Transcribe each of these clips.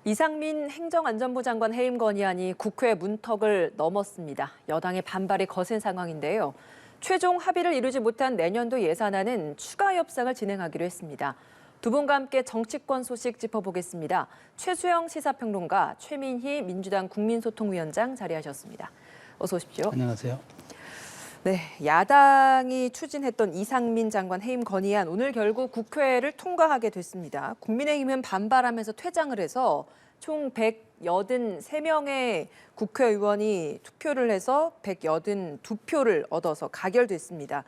이상민 행정안전부 장관 해임 건의안이 국회 문턱을 넘었습니다. 여당의 반발이 거센 상황인데요. 최종 합의를 이루지 못한 내년도 예산안은 추가 협상을 진행하기로 했습니다. 두 분과 함께 정치권 소식 짚어보겠습니다. 최수영 시사평론가, 최민희 민주당 국민소통위원장 자리하셨습니다. 어서 오십시오. 안녕하세요. 네, 야당이 추진했던 이상민 장관 해임 건의안 오늘 결국 국회를 통과하게 됐습니다. 국민의힘은 반발하면서 퇴장을 해서 총 183명의 국회의원이 투표를 해서 182표를 얻어서 가결됐습니다.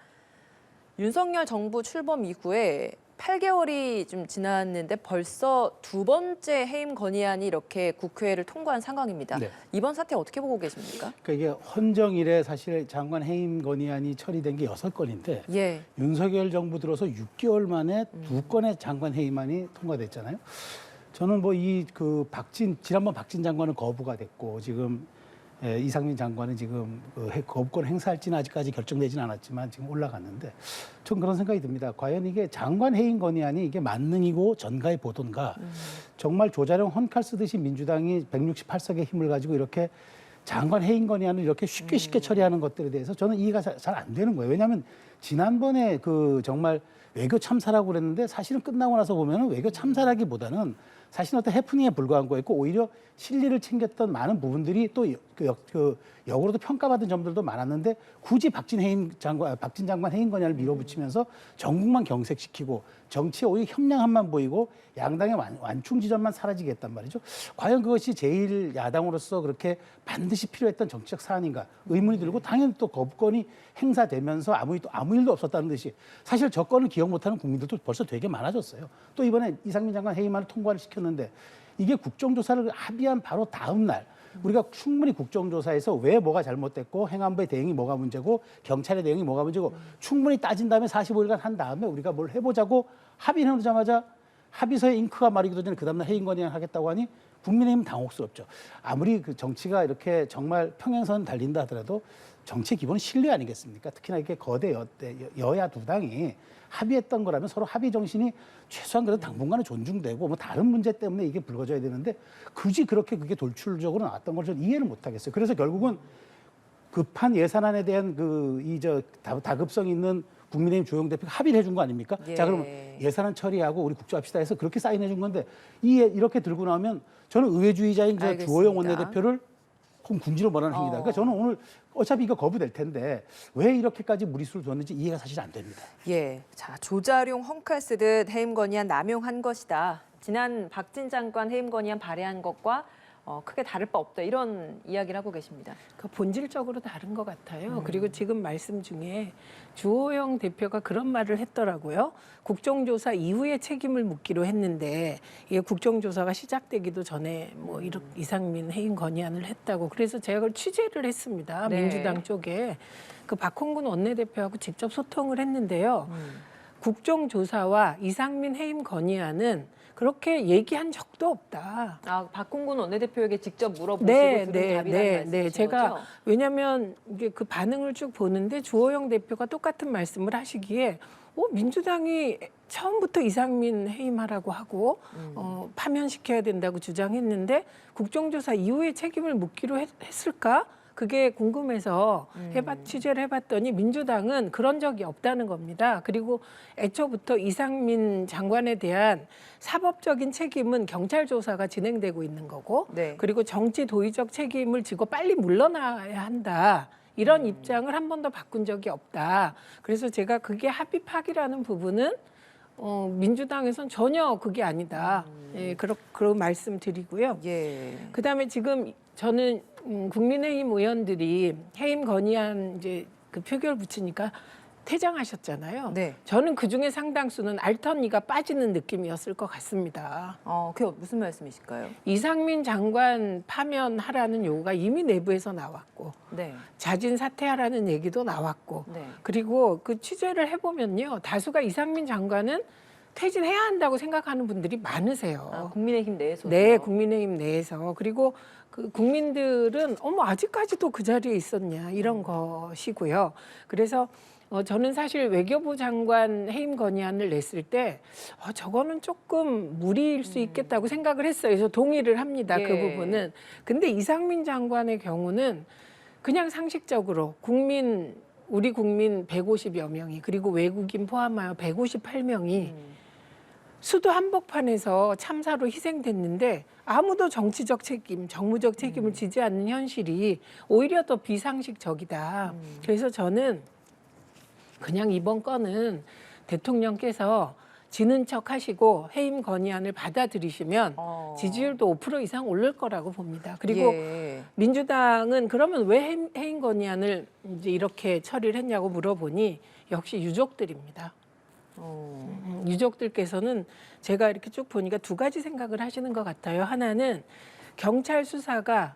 윤석열 정부 출범 이후에 8개월이 좀 지났는데 벌써 두 번째 해임 건의안이 이렇게 국회를 통과한 상황입니다. 네. 이번 사태 어떻게 보고 계십니까? 그러니까 이게 헌정일에 사실 장관 해임 건의안이 처리된 게 6건인데 예. 윤석열 정부 들어서 6개월 만에 2건의 장관 해임안이 통과됐잖아요. 저는 뭐 지난번 박진 장관은 거부가 됐고 지금 이상민 장관은 지금 거부권 행사할지는 아직까지 결정되지는 않았지만 지금 올라갔는데 전 그런 생각이 듭니다. 과연 이게 장관 해임 건의안이 이게 만능이고 전가의 보도인가? 정말 조자룡 헌칼 쓰듯이 민주당이 168석의 힘을 가지고 이렇게 장관 해임 건의안을 이렇게 쉽게 처리하는 것들에 대해서 저는 이해가 잘 안 되는 거예요. 왜냐하면 지난번에 정말 외교 참사라고 그랬는데 사실은 끝나고 나서 보면은 외교 참사라기보다는 사실은 어떤 해프닝에 불과한 거였고 오히려 실리를 챙겼던 많은 부분들이 또 역으로도 평가받은 점들도 많았는데 굳이 박진 장관 해임 건의안을 밀어붙이면서 전국만 경색시키고 정치에 오히려 협량함만 보이고 양당의 완충 지점만 사라지게 했단 말이죠. 과연 그것이 제1야당으로서 그렇게 반드시 필요했던 정치적 사안인가 의문이 들고 당연히 또 거부권이 행사되면서 아무 일도 없었다는 듯이 사실 저 건을 기억 못하는 국민들도 벌써 되게 많아졌어요. 또 이번에 이상민 장관 해임안을 통과를 시켰는데 이게 국정조사를 합의한 바로 다음 날 우리가 충분히 국정조사에서 왜 뭐가 잘못됐고 행안부의 대응이 뭐가 문제고 경찰의 대응이 뭐가 문제고 충분히 따진 다음에 45일간 한 다음에 우리가 뭘 해보자고 합의를 해놓자마자 합의서에 잉크가 마르기도 전에 그 다음날 해임 건의안 하겠다고 하니 국민의힘은 당혹스럽죠. 아무리 그 정치가 이렇게 정말 평행선 달린다 하더라도 정치의 기본은 신뢰 아니겠습니까? 특히나 이렇게 거대 여야 두 당이 합의했던 거라면 서로 합의 정신이 최소한 그래도 당분간은 존중되고 뭐 다른 문제 때문에 이게 불거져야 되는데 굳이 그렇게 그게 돌출적으로 나왔던 걸 저는 이해를 못 하겠어요. 그래서 결국은 급한 예산안에 대한 다급성 있는 국민의힘 조영 대표가 합의를 해준 거 아닙니까? 예. 자, 그러면 예산안 처리하고 우리 국조합시다 해서 그렇게 사인해 준 건데 이렇게 들고 나오면 저는 의회주의자인 주호영 원내대표를 궁지로 몰아는 행위다. 그러니까 저는 오늘 어차피 이거 거부될 텐데 왜 이렇게까지 무리수를 뒀는지 이해가 사실 안 됩니다. 예, 자 조자룡 헝칼 쓰듯 해임 건의안 남용한 것이다. 지난 박진 장관 해임 건의안 발의한 것과 크게 다를 바 없다. 이런 이야기를 하고 계십니다. 그 본질적으로 다른 것 같아요. 그리고 지금 말씀 중에 주호영 대표가 그런 말을 했더라고요. 국정조사 이후에 책임을 묻기로 했는데 이게 국정조사가 시작되기도 전에 뭐 이상민 해임 건의안을 했다고. 그래서 제가 그걸 취재를 했습니다. 네. 민주당 쪽에. 그 박홍근 원내대표하고 직접 소통을 했는데요. 국정조사와 이상민 해임 건의안은 그렇게 얘기한 적도 없다. 아, 박홍근 원내대표에게 직접 물어보시고 들은 답이라는 말씀이신 제가 거죠? 왜냐하면 이게 그 반응을 쭉 보는데 주호영 대표가 똑같은 말씀을 하시기에 민주당이 처음부터 이상민 해임하라고 하고 파면시켜야 된다고 주장했는데 국정조사 이후에 책임을 묻기로 했을까? 그게 궁금해서 취재를 해봤더니 민주당은 그런 적이 없다는 겁니다. 그리고 애초부터 이상민 장관에 대한 사법적인 책임은 경찰 조사가 진행되고 있는 거고 네. 그리고 정치 도의적 책임을 지고 빨리 물러나야 한다. 이런 입장을 한 번도 바꾼 적이 없다. 그래서 제가 그게 합의 파기라는 부분은 민주당에선 전혀 그게 아니다. 예, 그런 말씀 드리고요. 예. 그다음에 지금 저는 국민의힘 의원들이 해임 건의안 이제 그 표결 붙이니까 퇴장하셨잖아요. 네. 저는 그중에 상당수는 알턴니가 빠지는 느낌이었을 것 같습니다. 그게 무슨 말씀이실까요? 이상민 장관 파면하라는 요구가 이미 내부에서 나왔고 네. 자진 사퇴하라는 얘기도 나왔고 네. 그리고 그 취재를 해보면요. 다수가 이상민 장관은 퇴진해야 한다고 생각하는 분들이 많으세요. 국민의힘 내에서. 네, 국민의힘 내에서. 그리고 그 국민들은 아직까지도 그 자리에 있었냐 이런 것이고요. 그래서 저는 사실 외교부 장관 해임 건의안을 냈을 때 저거는 조금 무리일 수 있겠다고 생각을 했어요. 그래서 동의를 합니다. 그 예. 부분은. 근데 이상민 장관의 경우는 그냥 상식적으로 우리 국민 150여 명이 그리고 외국인 포함하여 158명이 수도 한복판에서 참사로 희생됐는데 아무도 정치적 책임, 정무적 책임을 지지 않는 현실이 오히려 더 비상식적이다. 그래서 저는 그냥 이번 건은 대통령께서 지는 척 하시고 해임 건의안을 받아들이시면 지지율도 5% 이상 오를 거라고 봅니다. 그리고 예. 민주당은 그러면 왜 해임 건의안을 이제 이렇게 처리를 했냐고 물어보니 역시 유족들입니다. 유족들께서는 제가 이렇게 쭉 보니까 두 가지 생각을 하시는 것 같아요. 하나는 경찰 수사가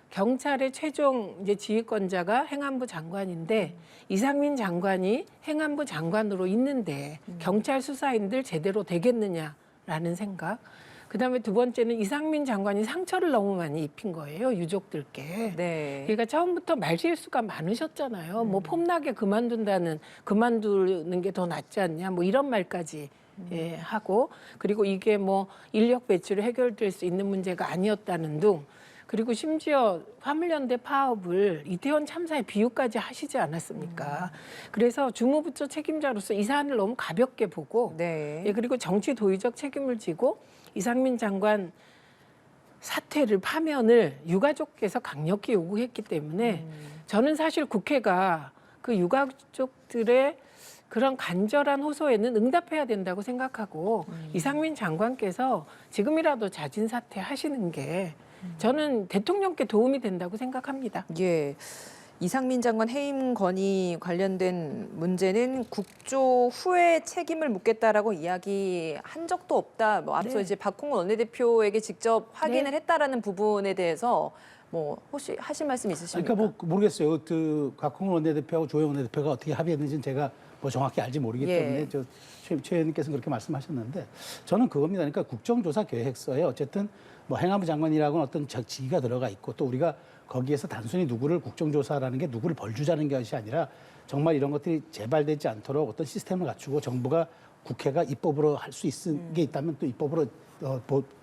경찰의 최종 이제 지휘권자가 행안부 장관인데 이상민 장관이 행안부 장관으로 있는데 경찰 수사인들 제대로 되겠느냐라는 생각. 그다음에 두 번째는 이상민 장관이 상처를 너무 많이 입힌 거예요, 유족들께. 네. 그러니까 처음부터 말실수가 많으셨잖아요. 뭐 폼나게 그만두는 게 더 낫지 않냐, 뭐 이런 말까지 예, 하고 그리고 이게 뭐 인력 배출이 해결될 수 있는 문제가 아니었다는 둥. 그리고 심지어 화물연대 파업을 이태원 참사의 비유까지 하시지 않았습니까? 그래서 주무부처 책임자로서 이 사안을 너무 가볍게 보고 네. 예, 그리고 정치 도의적 책임을 지고 이상민 장관 사퇴를 파면을 유가족께서 강력히 요구했기 때문에 저는 사실 국회가 그 유가족들의 그런 간절한 호소에는 응답해야 된다고 생각하고 이상민 장관께서 지금이라도 자진 사퇴하시는 게 저는 대통령께 도움이 된다고 생각합니다. 예. 이상민 장관 해임 건의 관련된 문제는 국조 후에 책임을 묻겠다라고 이야기한 적도 없다. 뭐 앞서 네. 이제 박홍근 원내대표에게 직접 확인을 네. 했다라는 부분에 대해서 뭐 혹시 하실 말씀 있으십니까? 그러니까 뭐 모르겠어요. 그 박홍근 원내대표하고 조영 원내대표가 어떻게 합의했는지는 제가 뭐 정확히 알지 모르기 예. 때문에 최 의원님께서는 그렇게 말씀하셨는데 저는 그겁니다. 그러니까 국정조사 계획서에 어쨌든 뭐 행안부 장관이라고는 어떤 직위가 들어가 있고 또 우리가 거기에서 단순히 누구를 국정조사라는 게 누구를 벌주자는 것이 아니라 정말 이런 것들이 재발되지 않도록 어떤 시스템을 갖추고 정부가 국회가 입법으로 할 수 있는 게 있다면 또 입법으로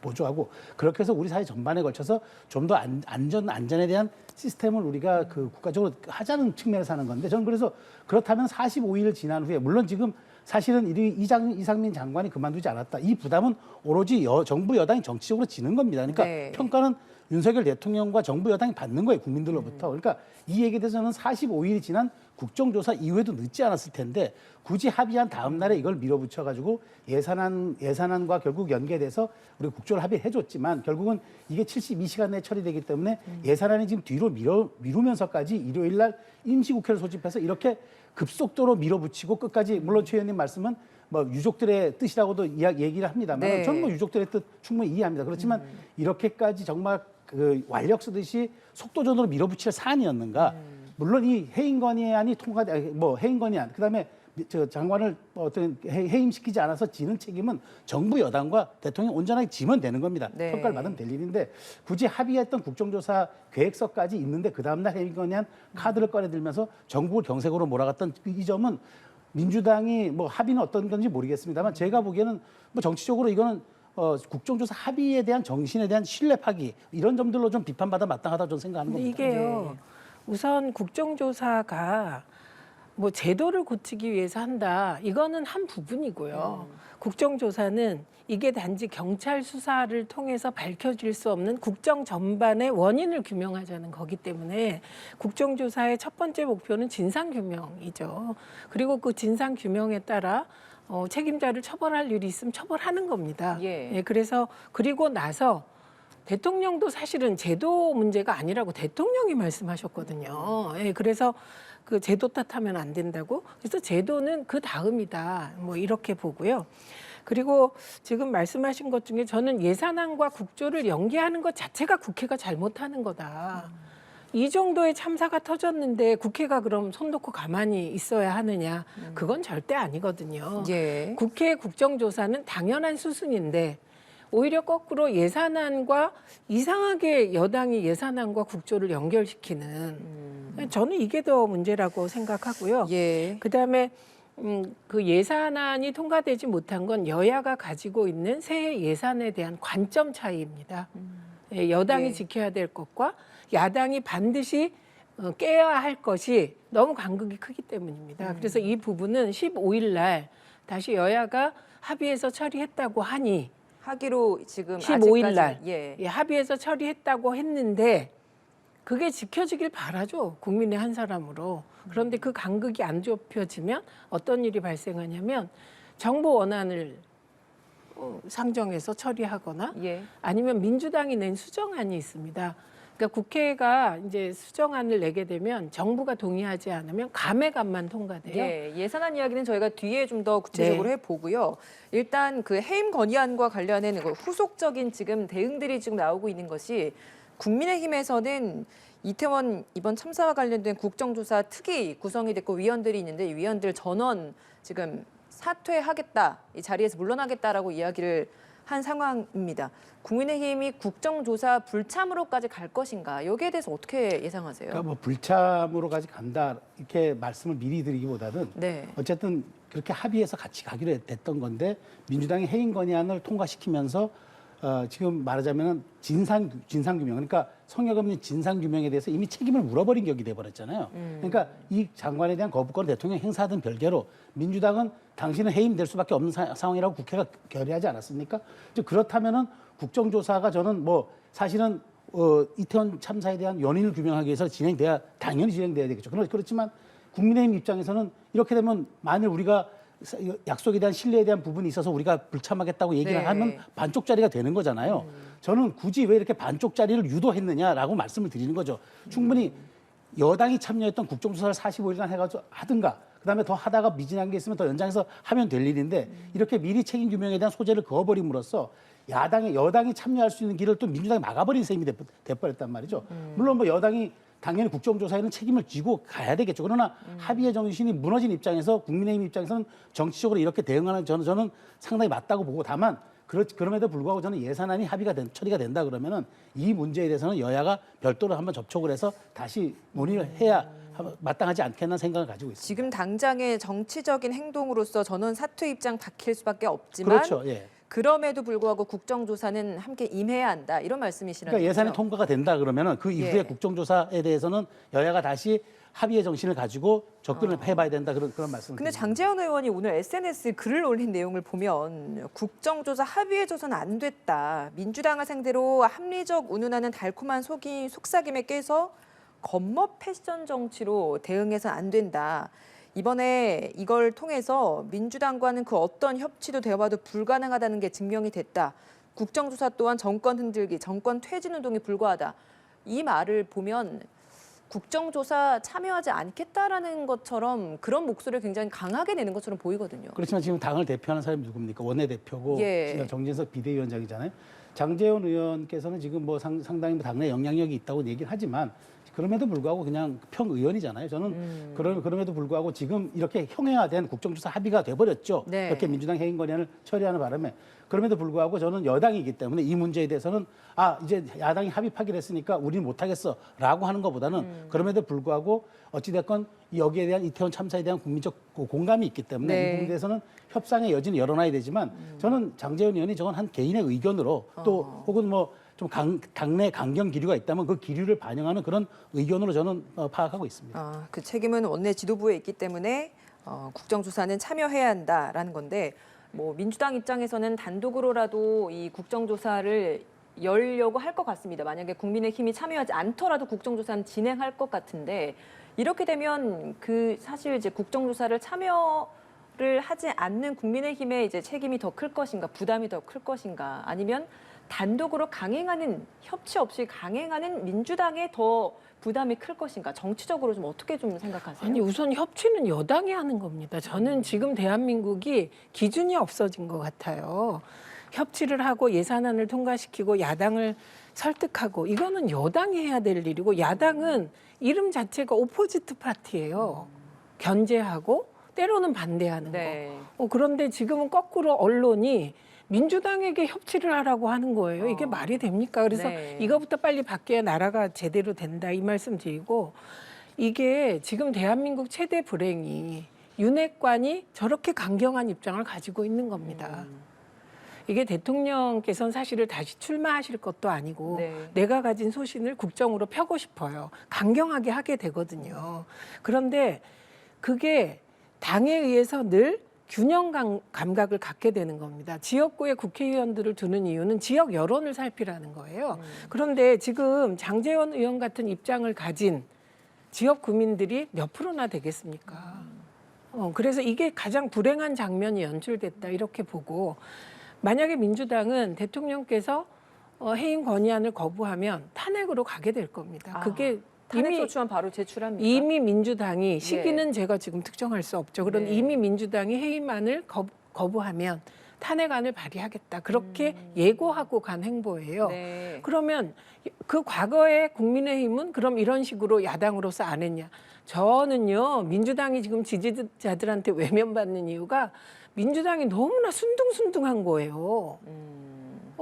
보조하고 그렇게 해서 우리 사회 전반에 걸쳐서 좀 더 안전에 대한 시스템을 우리가 그 국가적으로 하자는 측면에서 하는 건데 저는 그래서 그렇다면 45일 지난 후에 물론 지금 사실은 이상민 장관이 그만두지 않았다. 이 부담은 오로지 정부 여당이 정치적으로 지는 겁니다. 그러니까 네. 평가는 윤석열 대통령과 정부 여당이 받는 거예요. 국민들로부터. 그러니까 이 얘기에 대해서는 45일이 지난 국정조사 이후에도 늦지 않았을 텐데 굳이 합의한 다음 날에 이걸 밀어붙여가지고 예산안과 결국 연계돼서 우리 국조를 합의해줬지만 결국은 이게 72시간 내에 처리되기 때문에 예산안이 지금 뒤로 미루면서까지 일요일 날 임시국회를 소집해서 이렇게 급속도로 밀어붙이고 끝까지 물론 최 의원님 말씀은 뭐 유족들의 뜻이라고도 얘기를 합니다만 네. 저는 뭐 유족들의 뜻 충분히 이해합니다. 그렇지만 이렇게까지 정말 그 완력 쓰듯이 속도전으로 밀어붙일 사안이었는가? 물론 이 해임 건의안이 해임 건의안 그다음에 저 장관을 어떤 해임시키지 않아서 지는 책임은 정부 여당과 대통령이 온전하게 지면 되는 겁니다. 네. 평가를 받으면 될 일인데 굳이 합의했던 국정조사 계획서까지 있는데 그 다음날 해임 건의안 카드를 꺼내들면서 정부를 경색으로 몰아갔던 이 점은 민주당이 뭐 합의는 어떤 건지 모르겠습니다만 제가 보기에는 뭐 정치적으로 이거는 국정조사 합의에 대한 정신에 대한 신뢰 파기 이런 점들로 좀 비판받아 마땅하다 저는 생각하는 근데 겁니다. 이게요. 우선 국정조사가 뭐 제도를 고치기 위해서 한다. 이거는 한 부분이고요. 국정조사는 이게 단지 경찰 수사를 통해서 밝혀질 수 없는 국정 전반의 원인을 규명하자는 거기 때문에 국정조사의 첫 번째 목표는 진상규명이죠. 그리고 그 진상규명에 따라 책임자를 처벌할 일이 있으면 처벌하는 겁니다. 예. 그래서 그리고 나서 대통령도 사실은 제도 문제가 아니라고 대통령이 말씀하셨거든요. 그래서 그 제도 탓하면 안 된다고. 그래서 제도는 그 다음이다. 뭐 이렇게 보고요. 그리고 지금 말씀하신 것 중에 저는 예산안과 국조를 연계하는 것 자체가 국회가 잘못하는 거다. 이 정도의 참사가 터졌는데 국회가 그럼 손 놓고 가만히 있어야 하느냐. 그건 절대 아니거든요. 예. 국회 국정조사는 당연한 수순인데 오히려 거꾸로 예산안과 이상하게 여당이 예산안과 국조를 연결시키는 저는 이게 더 문제라고 생각하고요. 예. 그다음에 그 예산안이 통과되지 못한 건 여야가 가지고 있는 새해 예산에 대한 관점 차이입니다. 예, 여당이 예. 지켜야 될 것과 야당이 반드시 깨야 할 것이 너무 간극이 크기 때문입니다. 그래서 이 부분은 15일 날 다시 여야가 합의해서 처리했다고 하니 하기로 지금 15일 날 아직까지 예. 합의해서 처리했다고 했는데 그게 지켜지길 바라죠. 국민의 한 사람으로. 그런데 그 간극이 안 좁혀지면 어떤 일이 발생하냐면 정부 원안을 상정해서 처리하거나 예. 아니면 민주당이 낸 수정안이 있습니다. 그러니까 국회가 이제 수정안을 내게 되면 정부가 동의하지 않으면 감액안만 통과돼요. 예, 예산안 이야기는 저희가 뒤에 좀 더 구체적으로 네. 해보고요. 일단 그 해임 건의안과 관련된 그 후속적인 지금 대응들이 지금 나오고 있는 것이 국민의힘에서는 이태원 이번 참사와 관련된 국정조사 특위 구성이 됐고 위원들이 있는데 이 위원들 전원 지금 사퇴하겠다, 이 자리에서 물러나겠다라고 이야기를 한 상황입니다. 국민의힘이 국정조사 불참으로까지 갈 것인가? 여기에 대해서 어떻게 예상하세요? 그러니까 뭐 불참으로까지 간다 이렇게 말씀을 미리 드리기보다는 네. 어쨌든 그렇게 합의해서 같이 가기로 됐던 건데 민주당이 해임 건의안을 통과시키면서 지금 말하자면 진상규명 그러니까 성역 없는 진상규명에 대해서 이미 책임을 물어버린 격이 돼버렸잖아요. 그러니까 이 장관에 대한 거부권 대통령 행사하던 별개로 민주당은 당신은 해임될 수밖에 없는 상황이라고 국회가 결의하지 않았습니까? 그렇다면은 국정조사가 저는 뭐 사실은 이태원 참사에 대한 원인을 규명하기 위해서 당연히 진행돼야 되겠죠. 그렇지만 국민의힘 입장에서는 이렇게 되면 만일 우리가 약속에 대한 신뢰에 대한 부분이 있어서 우리가 불참하겠다고 얘기를 네. 하면 반쪽짜리가 되는 거잖아요. 저는 굳이 왜 이렇게 반쪽짜리를 유도했느냐라고 말씀을 드리는 거죠. 충분히 여당이 참여했던 국정조사를 45일간 해가지고 하든가 그다음에 더 하다가 미진한 게 있으면 더 연장해서 하면 될 일인데 이렇게 미리 책임 규명에 대한 소재를 그어버림으로써 여당이 참여할 수 있는 길을 또 민주당이 막아버린 셈이 돼버렸단 말이죠. 물론 뭐 여당이 당연히 국정조사에는 책임을 지고 가야 되겠죠. 그러나 합의의 정신이 무너진 입장에서 국민의힘 입장에서는 정치적으로 이렇게 대응하는 저는 상당히 맞다고 보고 다만 그럼에도 불구하고 저는 예산안이 처리가 된다 그러면은 이 문제에 대해서는 여야가 별도로 한번 접촉을 해서 다시 논의를 해야 마땅하지 않겠나 생각을 가지고 있습니다. 지금 당장의 정치적인 행동으로서 전원 사퇴 입장 밝힐 수밖에 없지만 그렇죠. 예. 그럼에도 불구하고 국정조사는 함께 임해야 한다 이런 말씀이시라는 그러니까 예산이 거죠? 통과가 된다 그러면은 그 이후에 예. 국정조사에 대해서는 여야가 다시 합의의 정신을 가지고 접근을 해봐야 된다 그런 말씀을 근데 드립니다. 장제원 의원이 오늘 SNS에 글을 올린 내용을 보면 국정조사 합의해줘서는 안 됐다. 민주당을 상대로 합리적 운운하는 달콤한 속삭임에 깨서 겉멋 패션 정치로 대응해서 안 된다. 이번에 이걸 통해서 민주당과는 그 어떤 협치도 대화도 불가능하다는 게 증명이 됐다. 국정조사 또한 정권 흔들기, 정권 퇴진 운동에 불과하다. 이 말을 보면 국정조사 참여하지 않겠다라는 것처럼 그런 목소리를 굉장히 강하게 내는 것처럼 보이거든요. 그렇지만 지금 당을 대표하는 사람이 누굽니까? 원내대표고 예. 정진석 비대위원장이잖아요. 장제원 의원께서는 지금 뭐 상당히 뭐 당내 영향력이 있다고 얘기를 하지만 그럼에도 불구하고 그냥 평의원이잖아요. 저는 그럼에도 불구하고 지금 이렇게 형해화된 국정조사 합의가 돼버렸죠. 네. 이렇게 민주당 해임 건의안을 처리하는 바람에 그럼에도 불구하고 저는 여당이기 때문에 이 문제에 대해서는 이제 야당이 합의하기로 했으니까 우리는 못하겠어라고 하는 것보다는 그럼에도 불구하고 어찌됐건 여기에 대한 이태원 참사에 대한 국민적 공감이 있기 때문에 네. 이 부분에 대해서는 협상의 여지는 열어놔야 되지만 저는 장제원 의원이 저건 한 개인의 의견으로 또 혹은 뭐 좀 당내 강경 기류가 있다면 그 기류를 반영하는 그런 의견으로 저는 파악하고 있습니다. 그 책임은 원내 지도부에 있기 때문에 국정조사는 참여해야 한다라는 건데 뭐 민주당 입장에서는 단독으로라도 이 국정조사를 열려고 할 것 같습니다. 만약에 국민의힘이 참여하지 않더라도 국정조사는 진행할 것 같은데 이렇게 되면 그 사실 이제 국정조사를 참여를 하지 않는 국민의힘의 이제 책임이 더 클 것인가, 부담이 더 클 것인가, 아니면 단독으로 강행하는 협치 없이 강행하는 민주당의 더 부담이 클 것인가, 정치적으로 좀 어떻게 좀 생각하세요? 아니 우선 협치는 여당이 하는 겁니다. 저는 지금 대한민국이 기준이 없어진 것 같아요. 협치를 하고 예산안을 통과시키고 야당을 설득하고 이거는 여당이 해야 될 일이고 야당은 이름 자체가 오포지트 파티예요. 견제하고 때로는 반대하는 네. 거. 그런데 지금은 거꾸로 언론이 민주당에게 협치를 하라고 하는 거예요. 이게 말이 됩니까? 그래서 네. 이거부터 빨리 바뀌어야 나라가 제대로 된다 이 말씀 드리고 이게 지금 대한민국 최대 불행이 윤핵관이 저렇게 강경한 입장을 가지고 있는 겁니다. 이게 대통령께서는 사실을 다시 출마하실 것도 아니고 네. 내가 가진 소신을 국정으로 펴고 싶어요. 강경하게 하게 되거든요. 그런데 그게 당에 의해서 늘 균형 감각을 갖게 되는 겁니다. 지역구의 국회의원들을 두는 이유는 지역 여론을 살피라는 거예요. 그런데 지금 장제원 의원 같은 입장을 가진 지역 구민들이 몇 프로나 되겠습니까? 그래서 이게 가장 불행한 장면이 연출됐다 이렇게 보고 만약에 민주당은 대통령께서 해임 건의안을 거부하면 탄핵으로 가게 될 겁니다. 그게 탄핵소추안 바로 제출합니까? 이미 민주당이 시기는 제가 지금 특정할 수 없죠. 그런데 네. 이미 민주당이 해임안을 거부하면 탄핵안을 발의하겠다. 그렇게 예고하고 간 행보예요. 네. 그러면 그 과거에 국민의힘은 그럼 이런 식으로 야당으로서 안 했냐? 저는요 민주당이 지금 지지자들한테 외면받는 이유가 민주당이 너무나 순둥순둥한 거예요.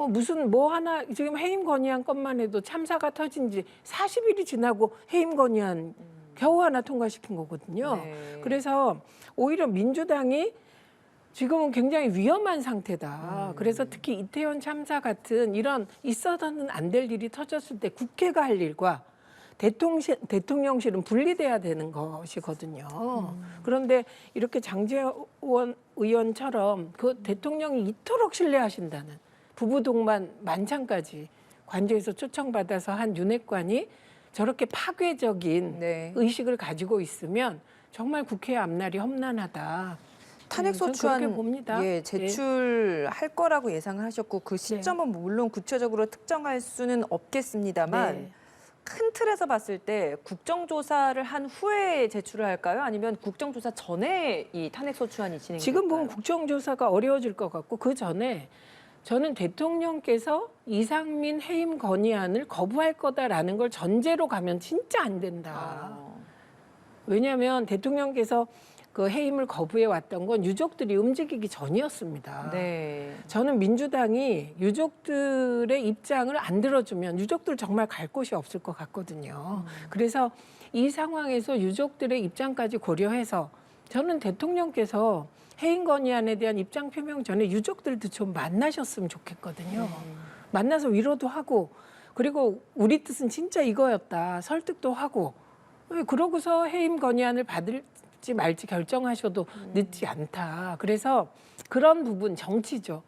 무슨 뭐 하나 지금 해임 건의안 것만 해도 참사가 터진 지 40일이 지나고 해임 건의안 겨우 하나 통과시킨 거거든요. 네. 그래서 오히려 민주당이 지금은 굉장히 위험한 상태다. 그래서 특히 이태원 참사 같은 이런 있어서는 안 될 일이 터졌을 때 국회가 할 일과 대통령실은 분리돼야 되는 것이거든요. 그런데 이렇게 장제원 의원처럼 그 대통령이 이토록 신뢰하신다는 부부 동반 만찬까지 관저에서 초청받아서 한 윤핵관이 저렇게 파괴적인 네. 의식을 가지고 있으면 정말 국회의 앞날이 험난하다. 탄핵소추안 저는 그렇게 봅니다. 예, 제출할 거라고 예상을 하셨고 그 네. 시점은 물론 구체적으로 특정할 수는 없겠습니다만 네. 큰 틀에서 봤을 때 국정조사를 한 후에 제출을 할까요? 아니면 국정조사 전에 이 탄핵소추안이 진행될까요? 지금 보면 국정조사가 어려워질 것 같고 그 전에 저는 대통령께서 이상민 해임 건의안을 거부할 거다라는 걸 전제로 가면 진짜 안 된다. 왜냐하면 대통령께서 그 해임을 거부해 왔던 건 유족들이 움직이기 전이었습니다. 네. 저는 민주당이 유족들의 입장을 안 들어주면 유족들 정말 갈 곳이 없을 것 같거든요. 그래서 이 상황에서 유족들의 입장까지 고려해서 저는 대통령께서 해임 건의안에 대한 입장 표명 전에 유족들도 좀 만나셨으면 좋겠거든요. 만나서 위로도 하고 그리고 우리 뜻은 진짜 이거였다 설득도 하고 그러고서 해임 건의안을 받을지 말지 결정하셔도 늦지 않다. 그래서 그런 부분 정치죠.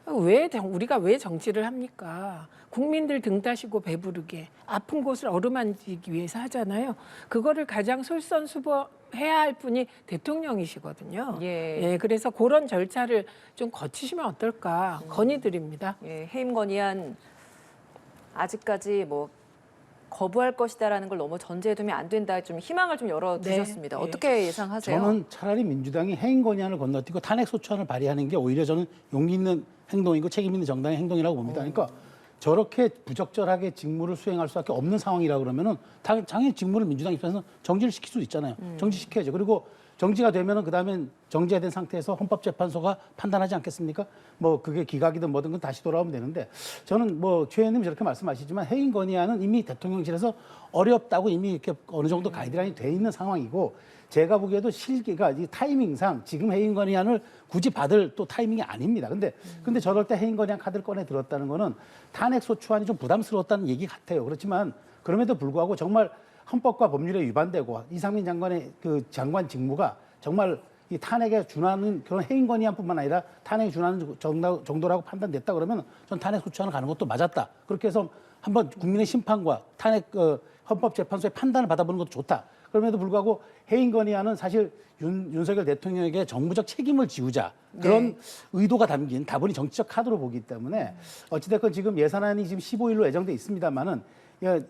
우리가 왜 정치를 합니까? 국민들 등 따시고 배부르게 아픈 곳을 어루만지기 위해서 하잖아요. 그거를 가장 솔선수범해야 할 분이 대통령이시거든요. 예. 그래서 그런 절차를 좀 거치시면 어떨까 건의드립니다. 예, 해임 건의안 아직까지 뭐 거부할 것이다라는 걸 너무 전제해 두면 안 된다. 좀 희망을 좀 열어두셨습니다. 네. 어떻게 예상하세요? 저는 차라리 민주당이 해임 건의안을 건너뛰고 탄핵소추안을 발의하는 게 오히려 저는 용기 있는 행동이고 책임 있는 정당의 행동이라고 봅니다. 그러니까 저렇게 부적절하게 직무를 수행할 수밖에 없는 상황이라 그러면은 당연히 직무를 민주당 입장에서는 정지를 시킬 수 있잖아요. 정지시켜야죠. 그리고 정지가 되면은 그다음엔 정지가 된 상태에서 헌법재판소가 판단하지 않겠습니까? 뭐 그게 기각이든 뭐든 건 다시 돌아오면 되는데 저는 뭐 최 의원님 저렇게 말씀하시지만 해임 건의안은 이미 대통령실에서 어렵다고 이미 이렇게 어느 정도 가이드라인이 돼 있는 상황이고 제가 보기에도 실기가 이 타이밍상 지금 해임 건의안을 굳이 받을 또 타이밍이 아닙니다. 근데 저럴 때 해임 건의안 카드를 꺼내 들었다는 거는 탄핵 소추안이 좀 부담스러웠다는 얘기 같아요. 그렇지만 그럼에도 불구하고 정말 헌법과 법률에 위반되고 이상민 장관의 그 장관 직무가 정말 이 탄핵에 준하는 그런 해임 건의안뿐만 아니라 탄핵에 준하는 정도라고 판단됐다 그러면 전 탄핵 소추안을 가는 것도 맞았다. 그렇게 해서 한번 국민의 심판과 탄핵 헌법재판소의 판단을 받아보는 것도 좋다. 그럼에도 불구하고 해임 건의안은 사실 윤석열 대통령에게 정부적 책임을 지우자 그런 의도가 담긴 다분히 정치적 카드로 보기 때문에 어찌됐건 지금 예산안이 지금 15일로 예정돼 있습니다만은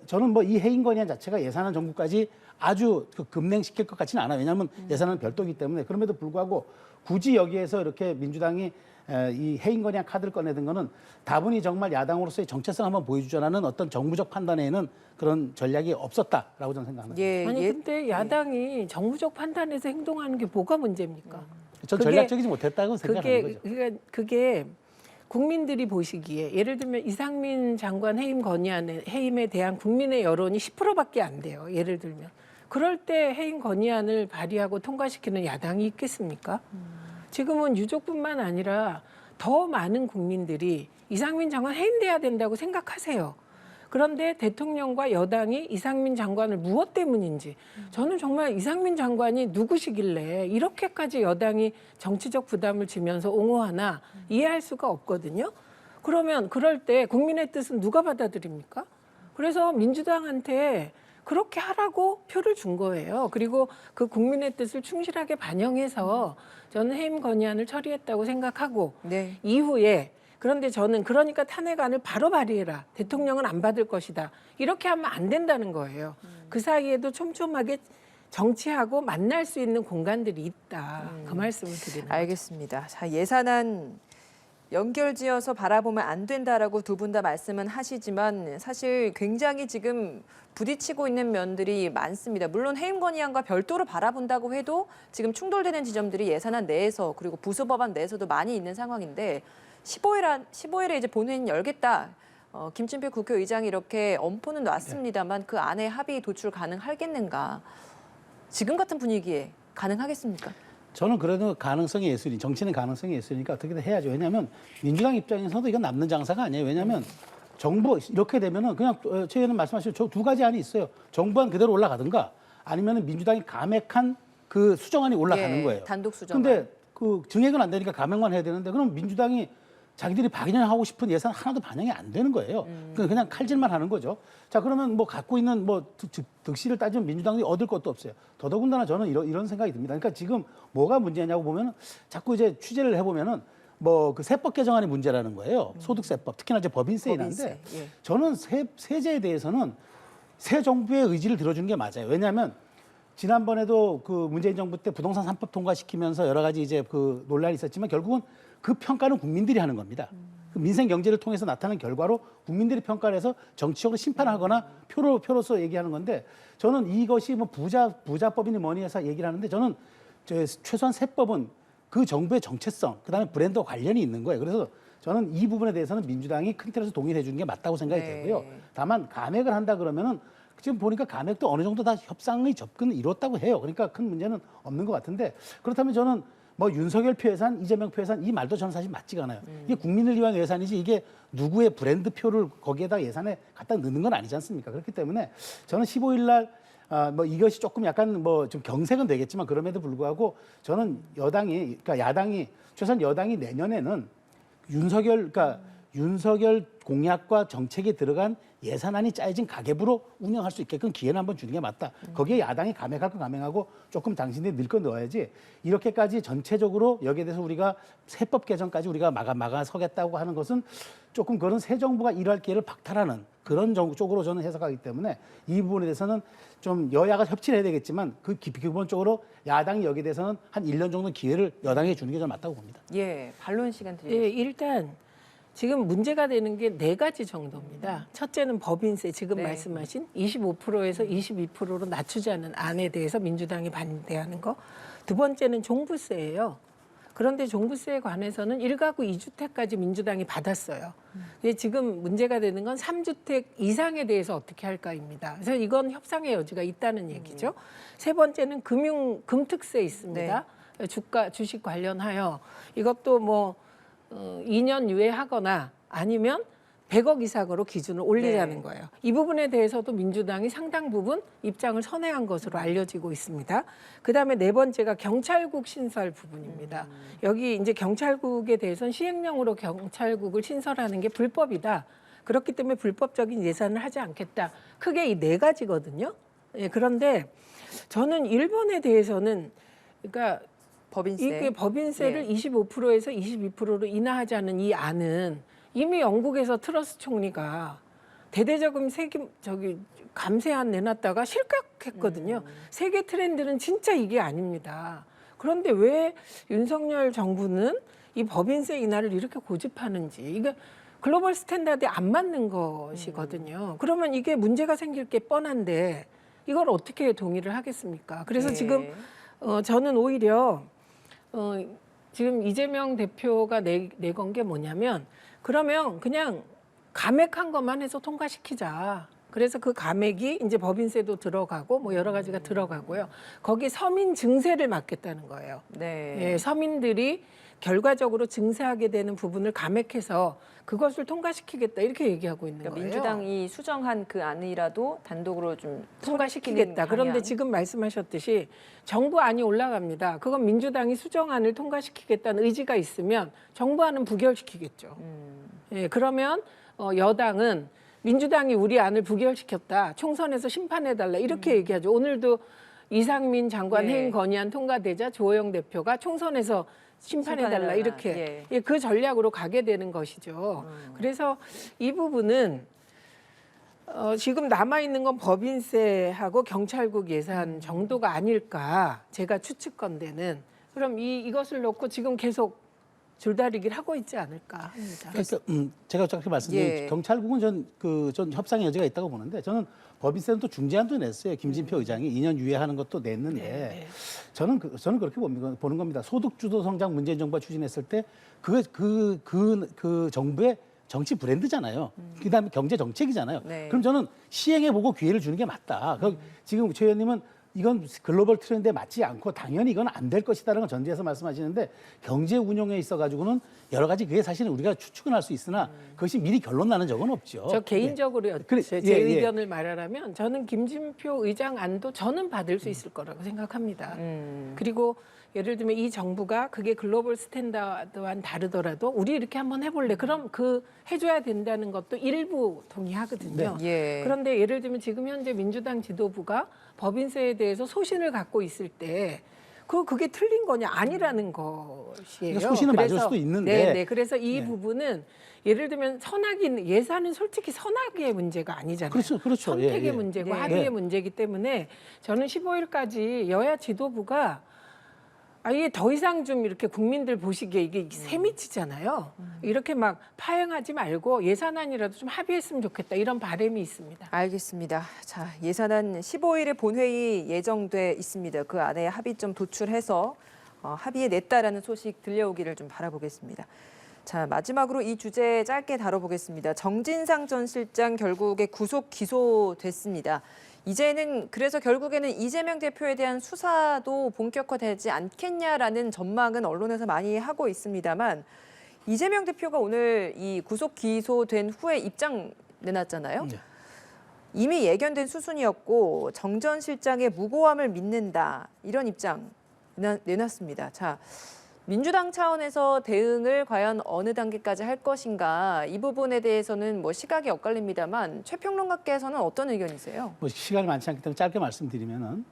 저는 뭐 이 해임 건의안 자체가 예산안 정국까지 아주 급냉시킬 것 같지는 않아요. 왜냐하면 예산안은 별도이기 때문에 그럼에도 불구하고 굳이 여기에서 이렇게 민주당이 이 해임 건의안 카드를 꺼내든 거는 다분히 정말 야당으로서의 정체성 한번 보여주자라는 어떤 정부적 판단에는 그런 전략이 없었다라고 저는 생각합니다. 아니 근데 야당이 정부적 판단에서 행동하는 게 뭐가 문제입니까? 전 전략적이지 못했다고 생각하는 거죠. 그게 국민들이 보시기에 예를 들면 이상민 장관 해임 건의안에 해임에 대한 국민의 여론이 10%밖에 안 돼요. 예를 들면 그럴 때 해임 건의안을 발의하고 통과시키는 야당이 있겠습니까? 지금은 유족뿐만 아니라 더 많은 국민들이 이상민 장관 해임돼야 된다고 생각하세요. 그런데 대통령과 여당이 이상민 장관을 무엇 때문인지 저는 정말 이상민 장관이 누구시길래 이렇게까지 여당이 정치적 부담을 지면서 옹호하나 이해할 수가 없거든요. 그러면 그럴 때 국민의 뜻은 누가 받아들입니까? 그래서 민주당한테 그렇게 하라고 표를 준 거예요. 그리고 그 국민의 뜻을 충실하게 반영해서 저는 해임 건의안을 처리했다고 생각하고 네. 이후에 그런데 저는 그러니까 탄핵안을 바로 발의해라. 대통령은 안 받을 것이다. 이렇게 하면 안 된다는 거예요. 그 사이에도 촘촘하게 정치하고 만날 수 있는 공간들이 있다. 그 말씀을 드리는 거죠. 알겠습니다. 자, 예산안 연결지어서 바라보면 안 된다라고 두 분 다 말씀은 하시지만 사실 굉장히 지금 부딪히고 있는 면들이 많습니다. 물론 해임 건의안과 별도로 바라본다고 해도 지금 충돌되는 지점들이 예산안 내에서 그리고 부수법안 내에서도 많이 있는 상황인데 15일에 이제 본회의 열겠다. 김진표 국회의장이 이렇게 엄포는 놨습니다만 그 안에 합의 도출 가능하겠는가? 지금 같은 분위기에 가능하겠습니까? 저는 그래도 가능성이 예술이, 정치는 가능성이 예술이니까 어떻게든 해야죠. 왜냐하면 민주당 입장에서도 이건 남는 장사가 아니에요. 왜냐하면 정부 이렇게 되면은 그냥 최 의원님 말씀하신 저 두 가지 안이 있어요. 정부안 그대로 올라가든가 아니면은 민주당이 감액한 그 수정안이 올라가는 거예요. 단독 수정안. 근데 그 증액은 안 되니까 감액만 해야 되는데 그럼 민주당이 자기들이 반영하고 싶은 예산 하나도 반영이 안 되는 거예요. 그냥 칼질만 하는 거죠. 자, 그러면 뭐 갖고 있는 뭐 득실을 따지면 민주당이 얻을 것도 없어요. 더더군다나 저는 이런 생각이 듭니다. 그러니까 지금 뭐가 문제냐고 보면 자꾸 이제 취재를 해보면은 뭐 그 세법 개정안이 문제라는 거예요. 소득세법, 특히나 이제 법인세인데 예. 저는 세제에 대해서는 새 정부의 의지를 들어주는 게 맞아요. 왜냐하면 지난번에도 그 문재인 정부 때 부동산 3법 통과시키면서 여러 가지 이제 그 논란이 있었지만 결국은 그 평가는 국민들이 하는 겁니다. 그 민생 경제를 통해서 나타난 결과로 국민들이 평가를 해서 정치적으로 심판하거나 표로서 얘기하는 건데 저는 이것이 뭐 부자법이니 뭐니 해서 얘기를 하는데 저는 최소한 세법은 그 정부의 정체성, 그다음에 브랜드와 관련이 있는 거예요. 그래서 저는 이 부분에 대해서는 민주당이 큰 틀에서 동의를 해주는 게 맞다고 생각이 네. 되고요. 다만 감액을 한다 그러면은 지금 보니까 감액도 어느 정도 다 협상의 접근을 이뤘다고 해요. 그러니까 큰 문제는 없는 것 같은데 그렇다면 저는 뭐 윤석열 표 예산, 이재명 표 예산 이 말도 저는 사실 맞지가 않아요. 이게 국민을 위한 예산이지 이게 누구의 브랜드 표를 거기에다 예산에 갖다 넣는 건 아니지 않습니까? 그렇기 때문에 저는 15일 날 뭐 이것이 조금 약간 뭐 좀 경색은 되겠지만 그럼에도 불구하고 저는 그러니까 야당이 최소한 여당이 내년에는 윤석열 공약과 정책에 들어간 예산안이 짜여진 가계부로 운영할 수 있게끔 기회는 한번 주는 게 맞다. 거기에 야당이 감액할 건 감액하고 조금 당신들이 넣을 건 넣어야지 이렇게까지 전체적으로 여기에 대해서 우리가 세법 개정까지 우리가 막아서겠다고 하는 것은 조금 그런 새 정부가 일할 기회를 박탈하는 그런 쪽으로 저는 해석하기 때문에 이 부분에 대해서는 좀 여야가 협치를 해야 되겠지만 그 기본적으로 야당이 여기에 대해서는 한 1년 정도 기회를 여당에게 주는 게 좀 맞다고 봅니다. 예, 반론 시간 드리겠습니다. 예, 일단 지금 문제가 되는 게 네 가지 정도입니다. 첫째는 법인세, 지금 네. 말씀하신 25%에서 22%로 낮추자는 안에 대해서 민주당이 반대하는 거. 두 번째는 종부세예요. 그런데 종부세에 관해서는 1가구 2주택까지 민주당이 받았어요. 근데 지금 문제가 되는 건 3주택 이상에 대해서 어떻게 할까입니다. 그래서 이건 협상의 여지가 있다는 얘기죠. 세 번째는 금특세 있습니다. 주식 관련하여 이것도 뭐 2년 유예하거나 아니면 100억 이상으로 기준을 올리자는 네. 거예요. 이 부분에 대해서도 민주당이 상당 부분 입장을 선회한 것으로 알려지고 있습니다. 그다음에 네 번째가 경찰국 신설 부분입니다. 여기 이제 경찰국에 대해서는 시행령으로 경찰국을 신설하는 게 불법이다. 그렇기 때문에 불법적인 예산을 하지 않겠다. 크게 이 네 가지거든요. 예, 그런데 저는 일본에 대해서는 그러니까 법인세. 이게 법인세를 예. 25%에서 22%로 인하하자는 이 안은 이미 영국에서 트러스 총리가 대대적인 감세안 내놨다가 실격했거든요. 세계 트렌드는 진짜 이게 아닙니다. 그런데 왜 윤석열 정부는 이 법인세 인하를 이렇게 고집하는지 이게 글로벌 스탠다드에 안 맞는 것이거든요. 그러면 이게 문제가 생길 게 뻔한데 이걸 어떻게 동의를 하겠습니까? 그래서 네. 지금 저는 오히려 지금 이재명 대표가 내건 게 뭐냐면 그러면 그냥 감액한 것만 해서 통과시키자. 그래서 그 감액이 이제 법인세도 들어가고 뭐 여러 가지가 들어가고요. 거기 서민 증세를 막겠다는 거예요. 네. 예, 서민들이 결과적으로 증세하게 되는 부분을 감액해서 그것을 통과시키겠다 이렇게 얘기하고 있는 그러니까 거예요. 민주당이 수정한 그 안이라도 단독으로 좀 통과시키겠다. 그런데 방향. 지금 말씀하셨듯이 정부안이 올라갑니다. 그건 민주당이 수정안을 통과시키겠다는 의지가 있으면 정부안은 부결시키겠죠. 예, 그러면 여당은 민주당이 우리 안을 부결시켰다. 총선에서 심판해달라. 이렇게 얘기하죠. 오늘도 이상민 장관 예. 해임 건의안 통과되자 조호영 대표가 총선에서 심판해달라. 이렇게 예, 그 전략으로 가게 되는 것이죠. 그래서 이 부분은 지금 남아있는 건 법인세하고 경찰국 예산 정도가 아닐까. 제가 추측건대는. 그럼 이것을 놓고 지금 계속 줄다리기를 하고 있지 않을까 합니다. 그래서 제가 그렇게 말씀드린 예. 경찰국은 전 협상의 여지가 있다고 보는데 저는 법인세는 또 중재안도 냈어요. 김진표 의장이 2년 유예하는 것도 냈는데 네. 저는 그렇게 보는 겁니다. 소득주도 성장 문재인 정부가 추진했을 때 그 정부의 정치 브랜드잖아요. 그다음에 경제 정책이잖아요. 네. 그럼 저는 시행해 보고 기회를 주는 게 맞다. 지금 최 의원님은 이건 글로벌 트렌드에 맞지 않고 당연히 이건 안 될 것이다라는 걸 전제해서 말씀하시는데 경제 운용에 있어 가지고는 여러 가지 그게 사실은 우리가 추측은 할 수 있으나 그것이 미리 결론 나는 적은 없죠. 저 개인적으로 그래, 제 예, 예. 의견을 말하라면 저는 김진표 의장 안도 저는 받을 수 있을 거라고 생각합니다. 그리고 예를 들면 이 정부가 그게 글로벌 스탠다드와는 다르더라도 우리 이렇게 한번 해볼래. 그럼 그 해줘야 된다는 것도 일부 동의하거든요. 예. 그런데 예를 들면 지금 현재 민주당 지도부가 법인세에 대해서 소신을 갖고 있을 때 그게 틀린 거냐 아니라는 것이에요. 그러니까 소신은 맞을 수도 있는데. 네. 그래서 이 네. 부분은 예를 들면 예산은 솔직히 선악의 문제가 아니잖아요. 그렇죠. 선택의 예, 예. 문제고 네. 합의의 네. 문제이기 때문에 저는 15일까지 여야 지도부가 아예 더 이상 좀 이렇게 국민들 보시기에 이게 새미치잖아요. 이렇게 막 파행하지 말고 예산안이라도 좀 합의했으면 좋겠다 이런 바람이 있습니다. 알겠습니다. 자, 예산안 15일에 본회의 예정돼 있습니다. 그 안에 합의점 도출해서 합의에 냈다라는 소식 들려오기를 좀 바라보겠습니다. 자, 마지막으로 이 주제 짧게 다뤄보겠습니다. 정진상 전 실장 결국에 구속 기소됐습니다. 이제는 그래서 결국에는 이재명 대표에 대한 수사도 본격화되지 않겠냐라는 전망은 언론에서 많이 하고 있습니다만 이재명 대표가 오늘 이 구속 기소된 후에 입장 내놨잖아요. 네. 이미 예견된 수순이었고 정 전 실장의 무고함을 믿는다 이런 입장 내놨습니다. 자, 민주당 차원에서 대응을 과연 어느 단계까지 할 것인가 이 부분에 대해서는 뭐 시각이 엇갈립니다만 최 평론가께서는 어떤 의견이세요? 뭐 시간이 많지 않기 때문에 짧게 말씀드리면은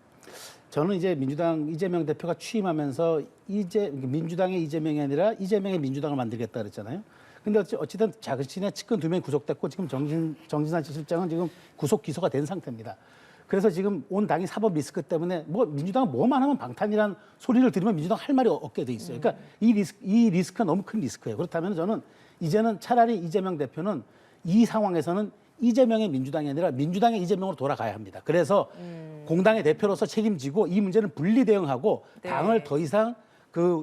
저는 이제 민주당 이재명 대표가 취임하면서 민주당의 이재명이 아니라 이재명의 민주당을 만들겠다 그랬잖아요. 근데 어쨌든 자신의 측근 2명이 구속됐고 지금 정진상 실장은 지금 구속 기소가 된 상태입니다. 그래서 지금 온 당이 사법 리스크 때문에 뭐 민주당은 뭐만 하면 방탄이라는 소리를 들으면 민주당 할 말이 없게 돼 있어요. 그러니까 이 리스크가 너무 큰 리스크예요. 그렇다면 저는 이제는 차라리 이재명 대표는 이 상황에서는 이재명의 민주당이 아니라 민주당의 이재명으로 돌아가야 합니다. 그래서 공당의 대표로서 책임지고 이 문제는 분리 대응하고 네. 당을 더 이상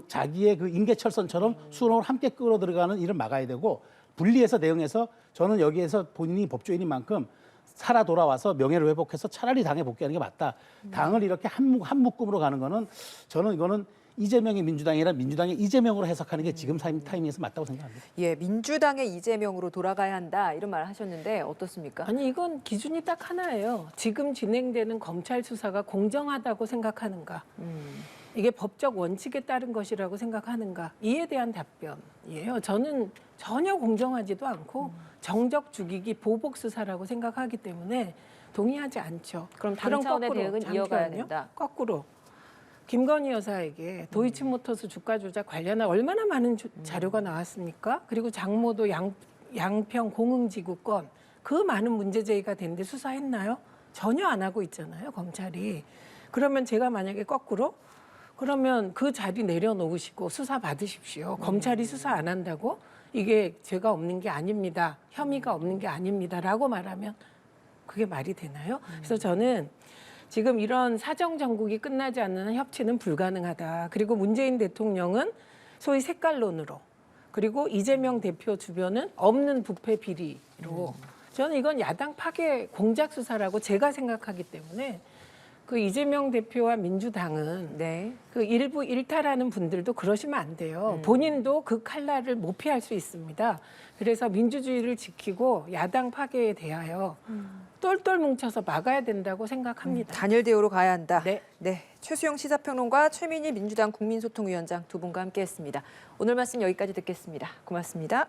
자기의 임계철선처럼 수렁을 함께 끌어 들어가는 일을 막아야 되고 분리해서 대응해서 저는 여기에서 본인이 법조인인 만큼 살아 돌아와서 명예를 회복해서 차라리 당에 복귀하는 게 맞다. 당을 이렇게 한 묶음으로 가는 거는 저는 이거는 이재명의 민주당이 아니라 민주당의 이재명으로 해석하는 게 지금 타이밍에서 맞다고 생각합니다. 예, 민주당의 이재명으로 돌아가야 한다 이런 말 하셨는데 어떻습니까? 아니 이건 기준이 딱 하나예요. 지금 진행되는 검찰 수사가 공정하다고 생각하는가. 이게 법적 원칙에 따른 것이라고 생각하는가. 이에 대한 답변이에요. 저는 전혀 공정하지도 않고 정적 죽이기 보복 수사라고 생각하기 때문에 동의하지 않죠. 그럼 당 차원의 거꾸로, 대응은 이어가야 잠시만요. 된다. 거꾸로. 김건희 여사에게 도이치모터스 주가 조작 관련한 얼마나 많은 자료가 나왔습니까? 그리고 장모도 양평 공흥지구 건 그 많은 문제 제기가 됐는데 수사했나요? 전혀 안 하고 있잖아요, 검찰이. 그러면 제가 만약에 거꾸로 그러면 그 자리 내려놓으시고 수사 받으십시오. 검찰이 수사 안 한다고 이게 죄가 없는 게 아닙니다. 혐의가 없는 게 아닙니다라고 말하면 그게 말이 되나요? 그래서 저는 지금 이런 사정 정국이 끝나지 않는 한 협치는 불가능하다. 그리고 문재인 대통령은 소위 색깔론으로 그리고 이재명 대표 주변은 없는 부패 비리로 저는 이건 야당 파괴 공작 수사라고 제가 생각하기 때문에 그 이재명 대표와 민주당은 네. 그 일부 일탈하는 분들도 그러시면 안 돼요. 본인도 그 칼날을 못 피할 수 있습니다. 그래서 민주주의를 지키고 야당 파괴에 대하여 똘똘 뭉쳐서 막아야 된다고 생각합니다. 단일 대우로 가야 한다. 네. 네. 최수영 시사평론가, 최민희 민주당 국민소통위원장 두 분과 함께했습니다. 오늘 말씀 여기까지 듣겠습니다. 고맙습니다.